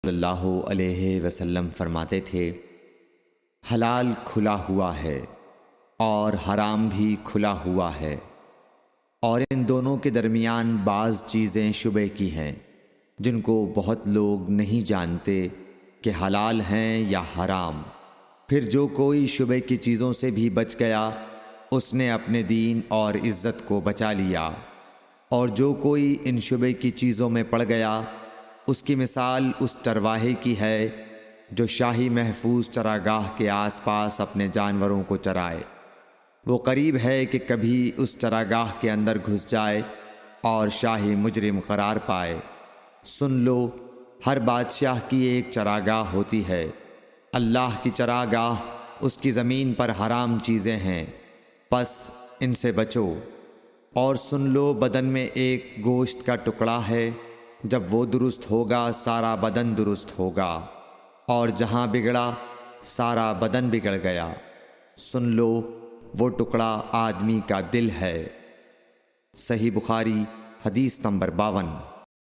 صلی اللہ علیہ وسلم فرماتے تھے، حلال کھلا ہوا ہے اور حرام بھی کھلا ہوا ہے، اور ان دونوں کے درمیان بعض چیزیں شبہ کی ہیں جن کو بہت لوگ نہیں جانتے کہ حلال ہیں یا حرام۔ پھر جو کوئی شبہ کی چیزوں سے بھی بچ گیا اس نے اپنے دین اور عزت کو بچا لیا، اور جو کوئی ان شبہ کی چیزوں میں پڑ گیا اس کی مثال اس چرواہے کی ہے جو شاہی محفوظ چراگاہ کے آس پاس اپنے جانوروں کو چرائے۔ وہ قریب ہے کہ کبھی اس چراگاہ کے اندر گھس جائے اور شاہی مجرم قرار پائے۔ سن لو، ہر بادشاہ کی ایک چراگاہ ہوتی ہے، اللہ کی چراگاہ اس کی زمین پر حرام چیزیں ہیں، پس ان سے بچو۔ اور سن لو، بدن میں ایک گوشت کا ٹکڑا ہے، جب وہ درست ہوگا سارا بدن درست ہوگا، اور جہاں بگڑا سارا بدن بگڑ گیا۔ سن لو، وہ ٹکڑا آدمی کا دل ہے۔ صحیح بخاری حدیث نمبر 52۔